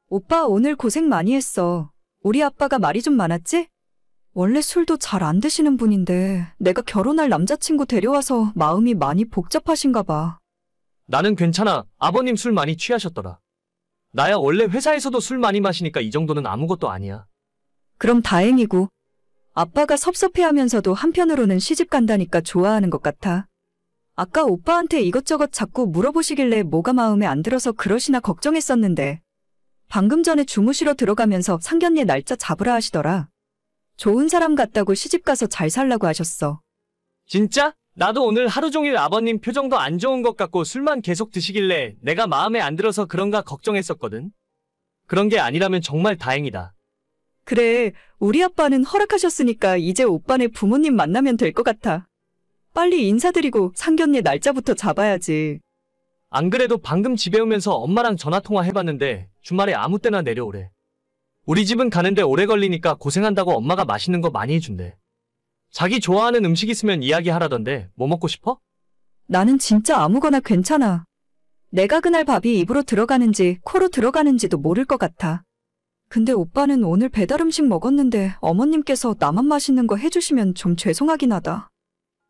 오빠 오늘 고생 많이 했어. 우리 아빠가 말이 좀 많았지? 원래 술도 잘 안 드시는 분인데 내가 결혼할 남자친구 데려와서 마음이 많이 복잡하신가 봐. 나는 괜찮아. 아버님 술 많이 취하셨더라. 나야 원래 회사에서도 술 많이 마시니까 이 정도는 아무것도 아니야. 그럼 다행이고. 아빠가 섭섭해하면서도 한편으로는 시집 간다니까 좋아하는 것 같아. 아까 오빠한테 이것저것 자꾸 물어보시길래 뭐가 마음에 안 들어서 그러시나 걱정했었는데 방금 전에 주무시러 들어가면서 상견례 날짜 잡으라 하시더라. 좋은 사람 같다고 시집가서 잘 살라고 하셨어. 진짜? 나도 오늘 하루 종일 아버님 표정도 안 좋은 것 같고 술만 계속 드시길래 내가 마음에 안 들어서 그런가 걱정했었거든. 그런 게 아니라면 정말 다행이다. 그래, 우리 아빠는 허락하셨으니까 이제 오빠네 부모님 만나면 될 것 같아. 빨리 인사드리고 상견례 날짜부터 잡아야지. 안 그래도 방금 집에 오면서 엄마랑 전화통화 해봤는데 주말에 아무 때나 내려오래. 우리 집은 가는데 오래 걸리니까 고생한다고 엄마가 맛있는 거 많이 해준대. 자기 좋아하는 음식 있으면 이야기하라던데 뭐 먹고 싶어? 나는 진짜 아무거나 괜찮아. 내가 그날 밥이 입으로 들어가는지 코로 들어가는지도 모를 것 같아. 근데 오빠는 오늘 배달 음식 먹었는데 어머님께서 나만 맛있는 거 해주시면 좀 죄송하긴 하다.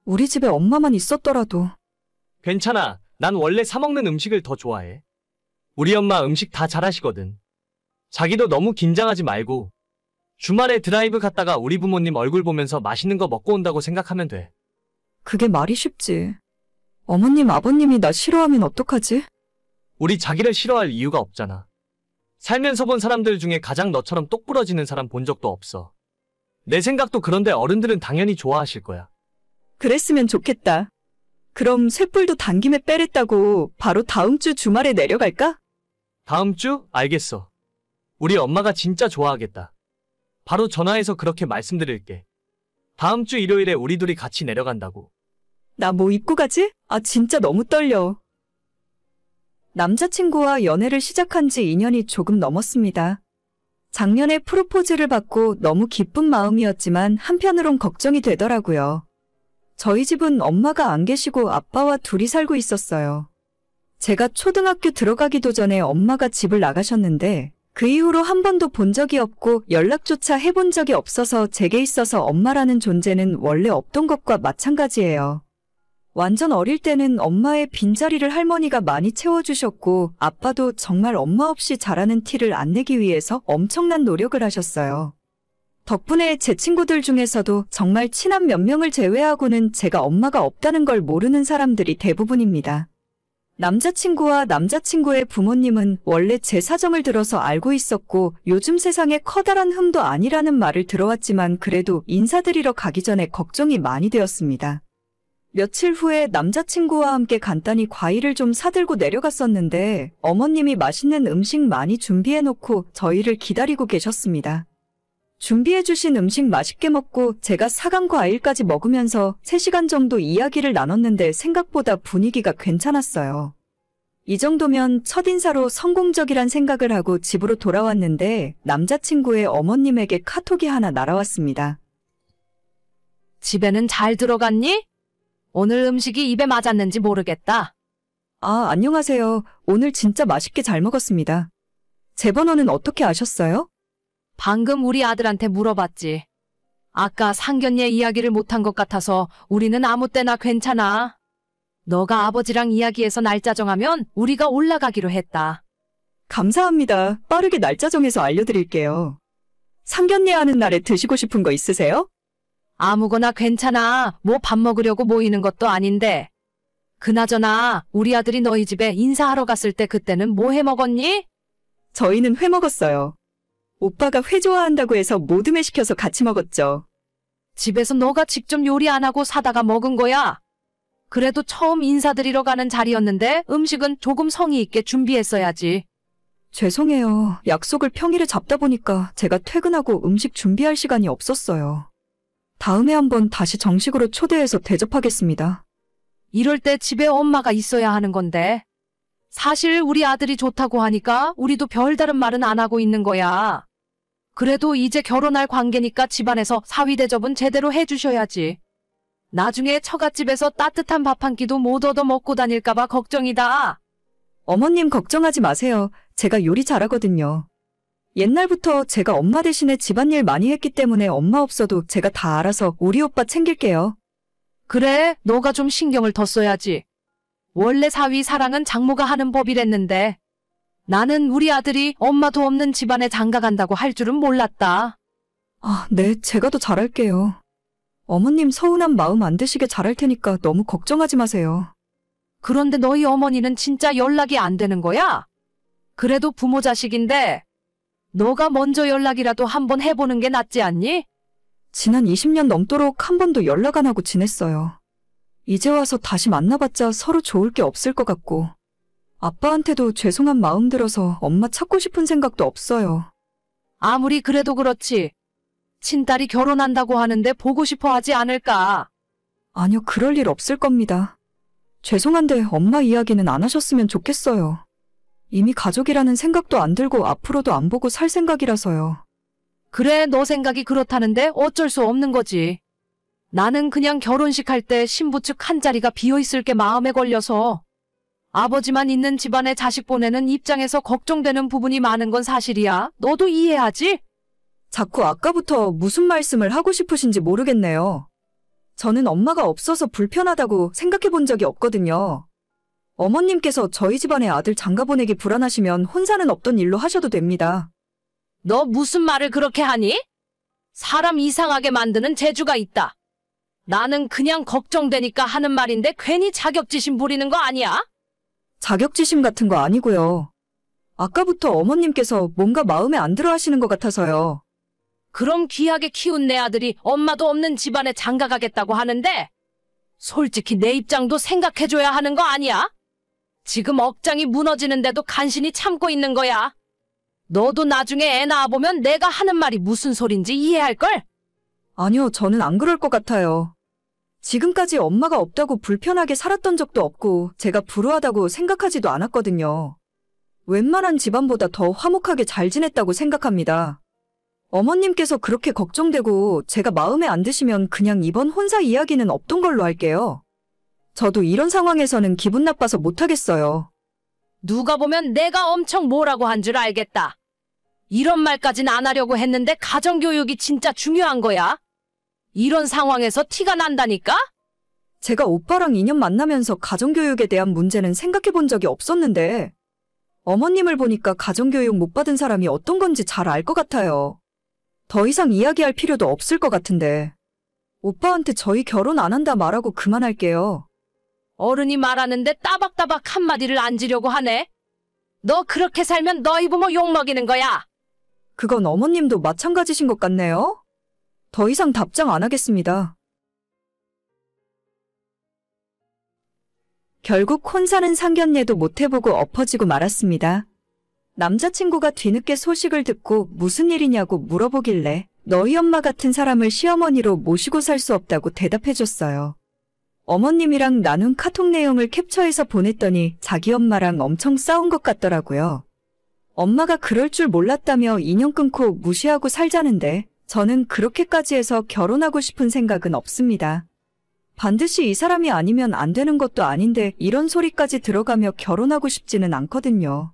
우리 집에 엄마만 있었더라도. 괜찮아. 난 원래 사 먹는 음식을 더 좋아해. 우리 엄마 음식 다 잘하시거든. 자기도 너무 긴장하지 말고 주말에 드라이브 갔다가 우리 부모님 얼굴 보면서 맛있는 거 먹고 온다고 생각하면 돼. 그게 말이 쉽지. 어머님, 아버님이 나 싫어하면 어떡하지? 우리 자기를 싫어할 이유가 없잖아. 살면서 본 사람들 중에 가장 너처럼 똑부러지는 사람 본 적도 없어. 내 생각도 그런데 어른들은 당연히 좋아하실 거야. 그랬으면 좋겠다. 그럼 쇳불도 당김에 빼랬다고 바로 다음 주 주말에 내려갈까? 다음 주? 알겠어. 우리 엄마가 진짜 좋아하겠다. 바로 전화해서 그렇게 말씀드릴게. 다음 주 일요일에 우리 둘이 같이 내려간다고. 나 뭐 입고 가지? 아, 진짜 너무 떨려. 남자친구와 연애를 시작한 지 2년이 조금 넘었습니다. 작년에 프로포즈를 받고 너무 기쁜 마음이었지만 한편으론 걱정이 되더라고요. 저희 집은 엄마가 안 계시고 아빠와 둘이 살고 있었어요. 제가 초등학교 들어가기도 전에 엄마가 집을 나가셨는데 그 이후로 한 번도 본 적이 없고 연락조차 해본 적이 없어서 제게 있어서 엄마라는 존재는 원래 없던 것과 마찬가지예요. 완전 어릴 때는 엄마의 빈자리를 할머니가 많이 채워주셨고 아빠도 정말 엄마 없이 자라는 티를 안 내기 위해서 엄청난 노력을 하셨어요. 덕분에 제 친구들 중에서도 정말 친한 몇 명을 제외하고는 제가 엄마가 없다는 걸 모르는 사람들이 대부분입니다. 남자친구와 남자친구의 부모님은 원래 제 사정을 들어서 알고 있었고 요즘 세상에 커다란 흠도 아니라는 말을 들어왔지만 그래도 인사드리러 가기 전에 걱정이 많이 되었습니다. 며칠 후에 남자친구와 함께 간단히 과일을 좀 사들고 내려갔었는데 어머님이 맛있는 음식 많이 준비해놓고 저희를 기다리고 계셨습니다. 준비해주신 음식 맛있게 먹고 제가 사간 과일까지 먹으면서 3시간 정도 이야기를 나눴는데 생각보다 분위기가 괜찮았어요. 이 정도면 첫인사로 성공적이란 생각을 하고 집으로 돌아왔는데 남자친구의 어머님에게 카톡이 하나 날아왔습니다. 집에는 잘 들어갔니? 오늘 음식이 입에 맞았는지 모르겠다. 아, 안녕하세요. 오늘 진짜 맛있게 잘 먹었습니다. 제 번호는 어떻게 아셨어요? 방금 우리 아들한테 물어봤지. 아까 상견례 이야기를 못한 것 같아서 우리는 아무 때나 괜찮아. 너가 아버지랑 이야기해서 날짜 정하면 우리가 올라가기로 했다. 감사합니다. 빠르게 날짜 정해서 알려드릴게요. 상견례 하는 날에 드시고 싶은 거 있으세요? 아무거나 괜찮아. 뭐 밥 먹으려고 모이는 것도 아닌데. 그나저나 우리 아들이 너희 집에 인사하러 갔을 때 그때는 뭐 해 먹었니? 저희는 회 먹었어요. 오빠가 회 좋아한다고 해서 모듬회 시켜서 같이 먹었죠. 집에서 너가 직접 요리 안 하고 사다가 먹은 거야. 그래도 처음 인사드리러 가는 자리였는데 음식은 조금 성의 있게 준비했어야지. 죄송해요. 약속을 평일에 잡다 보니까 제가 퇴근하고 음식 준비할 시간이 없었어요. 다음에 한번 다시 정식으로 초대해서 대접하겠습니다. 이럴 때 집에 엄마가 있어야 하는 건데. 사실 우리 아들이 좋다고 하니까 우리도 별다른 말은 안 하고 있는 거야. 그래도 이제 결혼할 관계니까 집안에서 사위 대접은 제대로 해주셔야지. 나중에 처갓집에서 따뜻한 밥 한 끼도 못 얻어 먹고 다닐까봐 걱정이다. 어머님 걱정하지 마세요. 제가 요리 잘하거든요. 옛날부터 제가 엄마 대신에 집안일 많이 했기 때문에 엄마 없어도 제가 다 알아서 우리 오빠 챙길게요. 그래, 너가 좀 신경을 더 써야지. 원래 사위 사랑은 장모가 하는 법이랬는데 나는 우리 아들이 엄마도 없는 집안에 장가간다고 할 줄은 몰랐다. 아, 네, 제가 더 잘할게요. 어머님 서운한 마음 안 드시게 잘할 테니까 너무 걱정하지 마세요. 그런데 너희 어머니는 진짜 연락이 안 되는 거야? 그래도 부모 자식인데 너가 먼저 연락이라도 한번 해보는 게 낫지 않니? 지난 20년 넘도록 한 번도 연락 안 하고 지냈어요. 이제 와서 다시 만나봤자 서로 좋을 게 없을 것 같고, 아빠한테도 죄송한 마음 들어서 엄마 찾고 싶은 생각도 없어요. 아무리 그래도 그렇지. 친딸이 결혼한다고 하는데 보고 싶어 하지 않을까? 아니요, 그럴 일 없을 겁니다. 죄송한데 엄마 이야기는 안 하셨으면 좋겠어요. 이미 가족이라는 생각도 안 들고 앞으로도 안 보고 살 생각이라서요. 그래, 너 생각이 그렇다는데 어쩔 수 없는 거지. 나는 그냥 결혼식 할 때 신부 측 한 자리가 비어있을 게 마음에 걸려서 아버지만 있는 집안에 자식 보내는 입장에서 걱정되는 부분이 많은 건 사실이야. 너도 이해하지? 자꾸 아까부터 무슨 말씀을 하고 싶으신지 모르겠네요. 저는 엄마가 없어서 불편하다고 생각해 본 적이 없거든요. 어머님께서 저희 집안에 아들 장가 보내기 불안하시면 혼사는 없던 일로 하셔도 됩니다. 너 무슨 말을 그렇게 하니? 사람 이상하게 만드는 재주가 있다. 나는 그냥 걱정되니까 하는 말인데 괜히 자격지심 부리는 거 아니야? 자격지심 같은 거 아니고요. 아까부터 어머님께서 뭔가 마음에 안 들어 하시는 것 같아서요. 그럼 귀하게 키운 내 아들이 엄마도 없는 집안에 장가 가겠다고 하는데 솔직히 내 입장도 생각해줘야 하는 거 아니야? 지금 억장이 무너지는데도 간신히 참고 있는 거야. 너도 나중에 애 낳아보면 내가 하는 말이 무슨 소린지 이해할걸? 아니요, 저는 안 그럴 것 같아요. 지금까지 엄마가 없다고 불편하게 살았던 적도 없고 제가 불우하다고 생각하지도 않았거든요. 웬만한 집안보다 더 화목하게 잘 지냈다고 생각합니다. 어머님께서 그렇게 걱정되고 제가 마음에 안 드시면 그냥 이번 혼사 이야기는 없던 걸로 할게요. 저도 이런 상황에서는 기분 나빠서 못하겠어요. 누가 보면 내가 엄청 뭐라고 한 줄 알겠다. 이런 말까진 안 하려고 했는데 가정교육이 진짜 중요한 거야. 이런 상황에서 티가 난다니까? 제가 오빠랑 2년 만나면서 가정교육에 대한 문제는 생각해 본 적이 없었는데 어머님을 보니까 가정교육 못 받은 사람이 어떤 건지 잘 알 것 같아요. 더 이상 이야기할 필요도 없을 것 같은데 오빠한테 저희 결혼 안 한다 말하고 그만할게요. 어른이 말하는데 따박따박 한마디를 안 지려고 하네. 너 그렇게 살면 너희 부모 욕먹이는 거야. 그건 어머님도 마찬가지신 것 같네요. 더 이상 답장 안 하겠습니다. 결국 혼사는 상견례도 못 해보고 엎어지고 말았습니다. 남자친구가 뒤늦게 소식을 듣고 무슨 일이냐고 물어보길래 너희 엄마 같은 사람을 시어머니로 모시고 살 수 없다고 대답해줬어요. 어머님이랑 나눈 카톡 내용을 캡처해서 보냈더니 자기 엄마랑 엄청 싸운 것 같더라고요. 엄마가 그럴 줄 몰랐다며 인연 끊고 무시하고 살자는데 저는 그렇게까지 해서 결혼하고 싶은 생각은 없습니다. 반드시 이 사람이 아니면 안 되는 것도 아닌데 이런 소리까지 들어가며 결혼하고 싶지는 않거든요.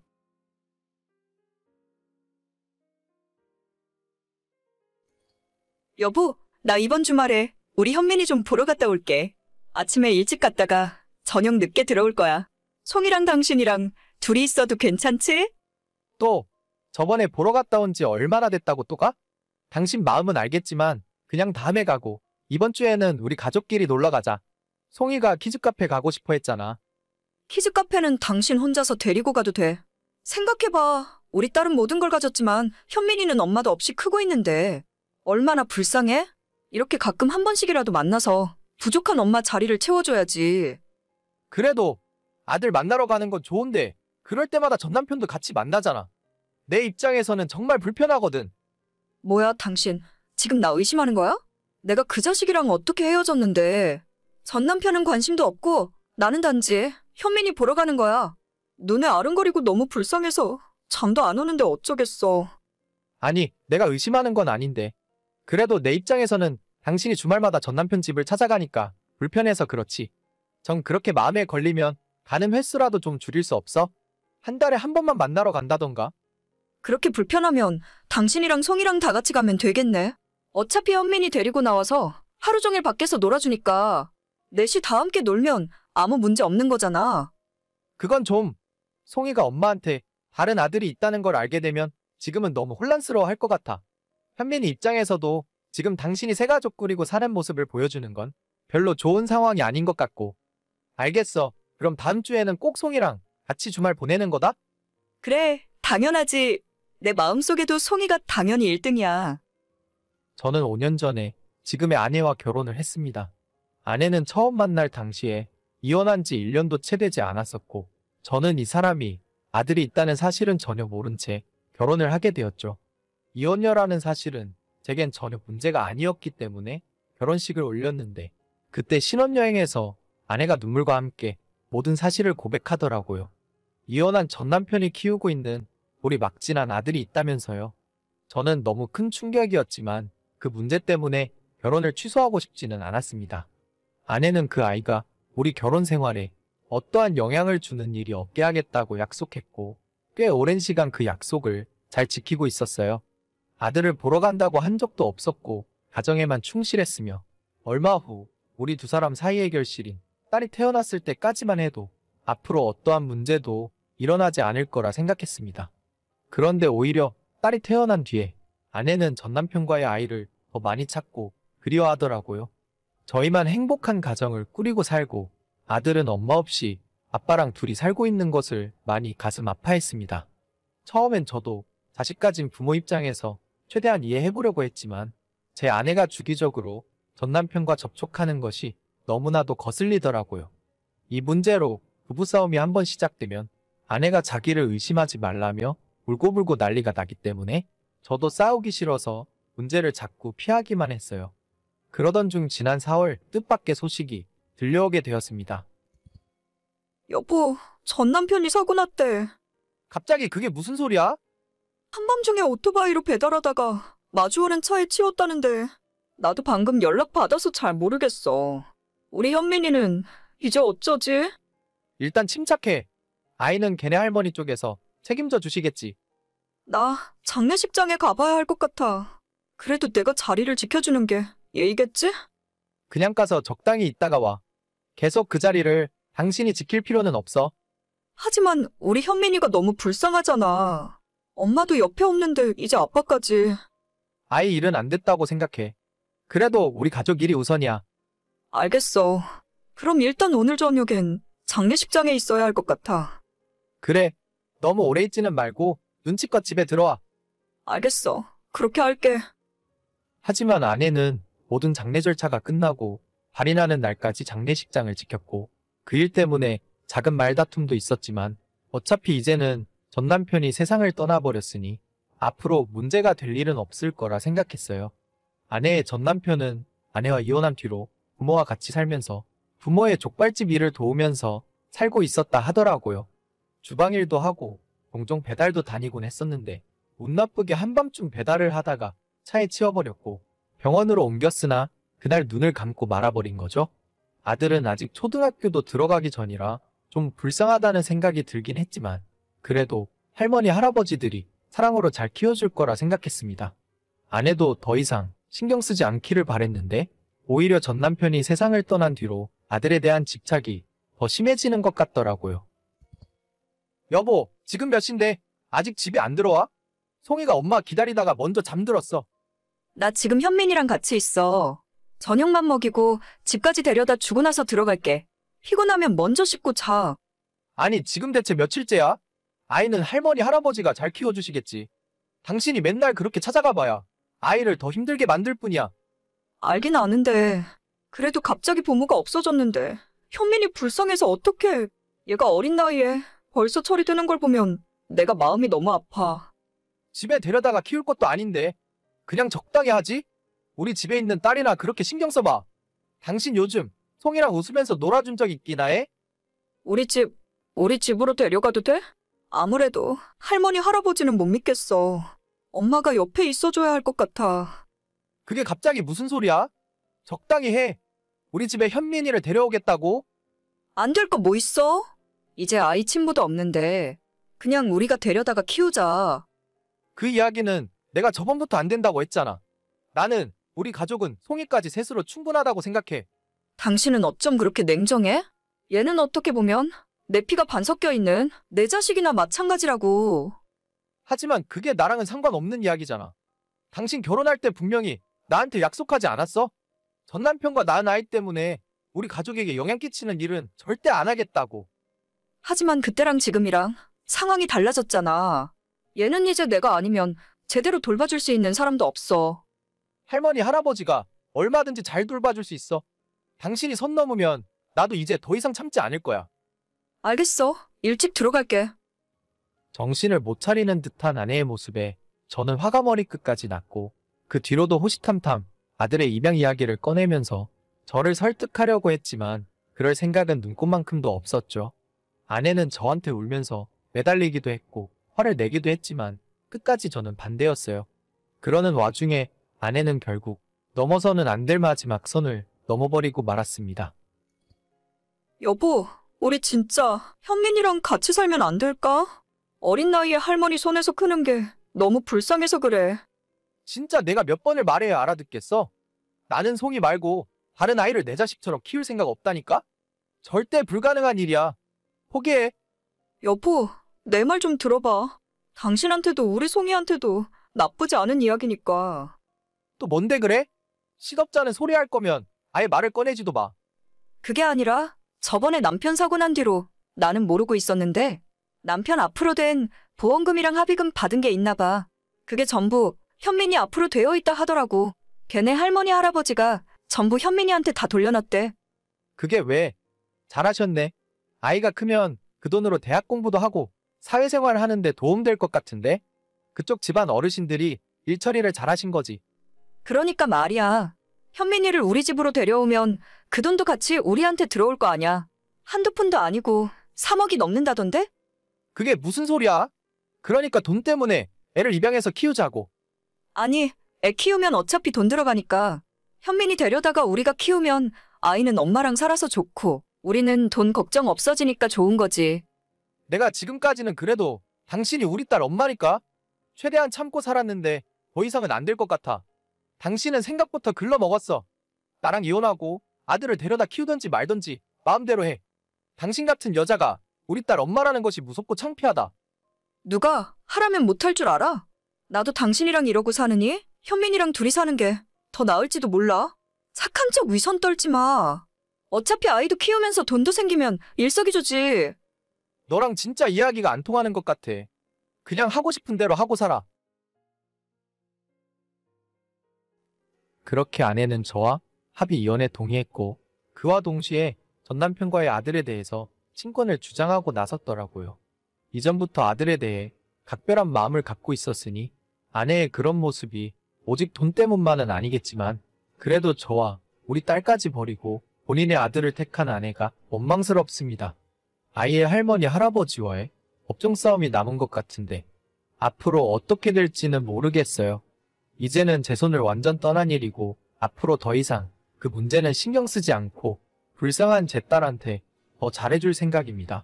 여보, 나 이번 주말에 우리 현민이 좀 보러 갔다 올게. 아침에 일찍 갔다가 저녁 늦게 들어올 거야. 송이랑 당신이랑 둘이 있어도 괜찮지? 또 저번에 보러 갔다 온 지 얼마나 됐다고 또 가? 당신 마음은 알겠지만 그냥 다음에 가고 이번 주에는 우리 가족끼리 놀러 가자. 송이가 키즈카페 가고 싶어 했잖아. 키즈카페는 당신 혼자서 데리고 가도 돼. 생각해봐. 우리 딸은 모든 걸 가졌지만 현민이는 엄마도 없이 크고 있는데 얼마나 불쌍해? 이렇게 가끔 한 번씩이라도 만나서 부족한 엄마 자리를 채워줘야지. 그래도 아들 만나러 가는 건 좋은데 그럴 때마다 전 남편도 같이 만나잖아. 내 입장에서는 정말 불편하거든. 뭐야, 당신. 지금 나 의심하는 거야? 내가 그 자식이랑 어떻게 헤어졌는데 전 남편은 관심도 없고 나는 단지 현민이 보러 가는 거야. 눈에 아른거리고 너무 불쌍해서 잠도 안 오는데 어쩌겠어. 아니, 내가 의심하는 건 아닌데. 그래도 내 입장에서는 당신이 주말마다 전 남편 집을 찾아가니까 불편해서 그렇지. 정 그렇게 마음에 걸리면 가는 횟수라도 좀 줄일 수 없어? 한 달에 한 번만 만나러 간다던가? 그렇게 불편하면 당신이랑 송이랑 다 같이 가면 되겠네. 어차피 현민이 데리고 나와서 하루 종일 밖에서 놀아주니까 넷이 다 함께 놀면 아무 문제 없는 거잖아. 그건 좀 송이가 엄마한테 다른 아들이 있다는 걸 알게 되면 지금은 너무 혼란스러워 할 것 같아. 현민이 입장에서도 지금 당신이 새 가족 꾸리고 사는 모습을 보여주는 건 별로 좋은 상황이 아닌 것 같고. 알겠어. 그럼 다음 주에는 꼭 송이랑 같이 주말 보내는 거다? 그래, 당연하지. 내 마음속에도 송이가 당연히 1등이야. 저는 5년 전에 지금의 아내와 결혼을 했습니다. 아내는 처음 만날 당시에 이혼한 지 1년도 채 되지 않았었고, 저는 이 사람이 아들이 있다는 사실은 전혀 모른 채 결혼을 하게 되었죠. 이혼녀라는 사실은 제겐 전혀 문제가 아니었기 때문에 결혼식을 올렸는데, 그때 신혼여행에서 아내가 눈물과 함께 모든 사실을 고백하더라고요. 이혼한 전 남편이 키우고 있는 우리 막진한 아들이 있다면서요. 저는 너무 큰 충격이었지만 그 문제 때문에 결혼을 취소하고 싶지는 않았습니다. 아내는 그 아이가 우리 결혼 생활에 어떠한 영향을 주는 일이 없게 하겠다고 약속했고, 꽤 오랜 시간 그 약속을 잘 지키고 있었어요. 아들을 보러 간다고 한 적도 없었고 가정에만 충실했으며, 얼마 후 우리 두 사람 사이의 결실인 딸이 태어났을 때까지만 해도 앞으로 어떠한 문제도 일어나지 않을 거라 생각했습니다. 그런데 오히려 딸이 태어난 뒤에 아내는 전 남편과의 아이를 더 많이 찾고 그리워하더라고요. 저희만 행복한 가정을 꾸리고 살고 아들은 엄마 없이 아빠랑 둘이 살고 있는 것을 많이 가슴 아파했습니다. 처음엔 저도 자식 가진 부모 입장에서 최대한 이해해보려고 했지만 제 아내가 주기적으로 전 남편과 접촉하는 것이 너무나도 거슬리더라고요. 이 문제로 부부싸움이 한번 시작되면 아내가 자기를 의심하지 말라며 울고불고 난리가 나기 때문에 저도 싸우기 싫어서 문제를 자꾸 피하기만 했어요. 그러던 중 지난 4월 뜻밖의 소식이 들려오게 되었습니다. 여보, 전 남편이 사고 났대. 갑자기 그게 무슨 소리야? 한밤중에 오토바이로 배달하다가 마주오는 차에 치웠다는데 나도 방금 연락 받아서 잘 모르겠어. 우리 현민이는 이제 어쩌지? 일단 침착해. 아이는 걔네 할머니 쪽에서 책임져 주시겠지. 나 장례식장에 가봐야 할 것 같아. 그래도 내가 자리를 지켜주는 게 예의겠지? 그냥 가서 적당히 있다가 와. 계속 그 자리를 당신이 지킬 필요는 없어. 하지만 우리 현민이가 너무 불쌍하잖아. 엄마도 옆에 없는데 이제 아빠까지. 아이 일은 안 됐다고 생각해. 그래도 우리 가족 일이 우선이야. 알겠어. 그럼 일단 오늘 저녁엔 장례식장에 있어야 할 것 같아. 그래. 너무 오래 있지는 말고 눈치껏 집에 들어와. 알겠어. 그렇게 할게. 하지만 아내는 모든 장례 절차가 끝나고 발인하는 날까지 장례식장을 지켰고, 그 일 때문에 작은 말다툼도 있었지만 어차피 이제는 전 남편이 세상을 떠나버렸으니 앞으로 문제가 될 일은 없을 거라 생각했어요. 아내의 전 남편은 아내와 이혼한 뒤로 부모와 같이 살면서 부모의 족발집 일을 도우면서 살고 있었다 하더라고요. 주방일도 하고 종종 배달도 다니곤 했었는데 운 나쁘게 한밤중 배달을 하다가 차에 치워버렸고 병원으로 옮겼으나 그날 눈을 감고 말아버린 거죠. 아들은 아직 초등학교도 들어가기 전이라 좀 불쌍하다는 생각이 들긴 했지만 그래도 할머니 할아버지들이 사랑으로 잘 키워줄 거라 생각했습니다. 아내도 더 이상 신경 쓰지 않기를 바랬는데 오히려 전 남편이 세상을 떠난 뒤로 아들에 대한 집착이 더 심해지는 것 같더라고요. 여보, 지금 몇 시인데 아직 집에 안 들어와? 송이가 엄마 기다리다가 먼저 잠들었어. 나 지금 현민이랑 같이 있어. 저녁만 먹이고 집까지 데려다 주고 나서 들어갈게. 피곤하면 먼저 씻고 자. 아니, 지금 대체 며칠째야? 아이는 할머니 할아버지가 잘 키워주시겠지. 당신이 맨날 그렇게 찾아가 봐야 아이를 더 힘들게 만들 뿐이야. 알긴 아는데 그래도 갑자기 부모가 없어졌는데 현민이 불쌍해서 어떡해. 얘가 어린 나이에 벌써 처리되는 걸 보면 내가 마음이 너무 아파. 집에 데려다가 키울 것도 아닌데 그냥 적당히 하지? 우리 집에 있는 딸이나 그렇게 신경 써봐. 당신 요즘 송이랑 웃으면서 놀아준 적 있기나 해? 우리 집으로 데려가도 돼? 아무래도 할머니 할아버지는 못 믿겠어. 엄마가 옆에 있어줘야 할 것 같아. 그게 갑자기 무슨 소리야? 적당히 해. 우리 집에 현민이를 데려오겠다고? 안 될 거 뭐 있어? 이제 아이 친부도 없는데 그냥 우리가 데려다가 키우자. 그 이야기는 내가 저번부터 안 된다고 했잖아. 나는 우리 가족은 송이까지 셋으로 충분하다고 생각해. 당신은 어쩜 그렇게 냉정해? 얘는 어떻게 보면 내 피가 반 섞여 있는 내 자식이나 마찬가지라고. 하지만 그게 나랑은 상관없는 이야기잖아. 당신 결혼할 때 분명히 나한테 약속하지 않았어? 전 남편과 낳은 아이 때문에 우리 가족에게 영향 끼치는 일은 절대 안 하겠다고. 하지만 그때랑 지금이랑 상황이 달라졌잖아. 얘는 이제 내가 아니면 제대로 돌봐줄 수 있는 사람도 없어. 할머니, 할아버지가 얼마든지 잘 돌봐줄 수 있어. 당신이 선 넘으면 나도 이제 더 이상 참지 않을 거야. 알겠어. 일찍 들어갈게. 정신을 못 차리는 듯한 아내의 모습에 저는 화가 머리끝까지 났고, 그 뒤로도 호시탐탐 아들의 입양 이야기를 꺼내면서 저를 설득하려고 했지만 그럴 생각은 눈꼽만큼도 없었죠. 아내는 저한테 울면서 매달리기도 했고 화를 내기도 했지만 끝까지 저는 반대였어요. 그러는 와중에 아내는 결국 넘어서는 안 될 마지막 선을 넘어버리고 말았습니다. 여보, 우리 진짜 현민이랑 같이 살면 안 될까? 어린 나이에 할머니 손에서 크는 게 너무 불쌍해서 그래. 진짜 내가 몇 번을 말해야 알아듣겠어? 나는 송이 말고 다른 아이를 내 자식처럼 키울 생각 없다니까? 절대 불가능한 일이야. 포기해. 여보, 내 말 좀 들어봐. 당신한테도 우리 송이한테도 나쁘지 않은 이야기니까. 또 뭔데 그래? 시덥잖은 소리 할 거면 아예 말을 꺼내지도 마. 그게 아니라 저번에 남편 사고 난 뒤로 나는 모르고 있었는데 남편 앞으로 된 보험금이랑 합의금 받은 게 있나 봐. 그게 전부 현민이 앞으로 되어 있다 하더라고. 걔네 할머니 할아버지가 전부 현민이한테 다 돌려놨대. 그게 왜? 잘하셨네. 아이가 크면 그 돈으로 대학 공부도 하고 사회생활 하는데 도움될 것 같은데? 그쪽 집안 어르신들이 일 처리를 잘하신 거지. 그러니까 말이야. 현민이를 우리 집으로 데려오면 그 돈도 같이 우리한테 들어올 거 아냐. 한두 푼도 아니고 3억이 넘는다던데? 그게 무슨 소리야? 그러니까 돈 때문에 애를 입양해서 키우자고. 아니, 애 키우면 어차피 돈 들어가니까. 현민이 데려다가 우리가 키우면 아이는 엄마랑 살아서 좋고 우리는 돈 걱정 없어지니까 좋은 거지. 내가 지금까지는 그래도 당신이 우리 딸 엄마니까 최대한 참고 살았는데 더 이상은 안 될 것 같아. 당신은 생각부터 글러먹었어. 나랑 이혼하고 아들을 데려다 키우든지 말든지 마음대로 해. 당신 같은 여자가 우리 딸 엄마라는 것이 무섭고 창피하다. 누가 하라면 못할 줄 알아? 나도 당신이랑 이러고 사느니 현민이랑 둘이 사는 게 더 나을지도 몰라. 착한 척 위선 떨지 마. 어차피 아이도 키우면서 돈도 생기면 일석이조지. 너랑 진짜 이야기가 안 통하는 것 같아. 그냥 하고 싶은 대로 하고 살아. 그렇게 아내는 저와 합의 이혼에 동의했고 그와 동시에 전 남편과의 아들에 대해서 친권을 주장하고 나섰더라고요. 이전부터 아들에 대해 각별한 마음을 갖고 있었으니 아내의 그런 모습이 오직 돈 때문만은 아니겠지만 그래도 저와 우리 딸까지 버리고 본인의 아들을 택한 아내가 원망스럽습니다. 아이의 할머니 할아버지와의 법정 싸움이 남은 것 같은데 앞으로 어떻게 될지는 모르겠어요. 이제는 제 손을 완전 떠난 일이고 앞으로 더 이상 그 문제는 신경 쓰지 않고 불쌍한 제 딸한테 더 잘해줄 생각입니다.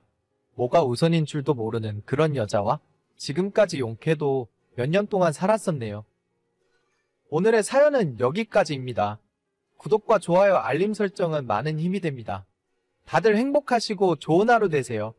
뭐가 우선인 줄도 모르는 그런 여자와 지금까지 용케도 몇 년 동안 살았었네요. 오늘의 사연은 여기까지입니다. 구독과 좋아요, 알림 설정은 많은 힘이 됩니다. 다들 행복하시고 좋은 하루 되세요.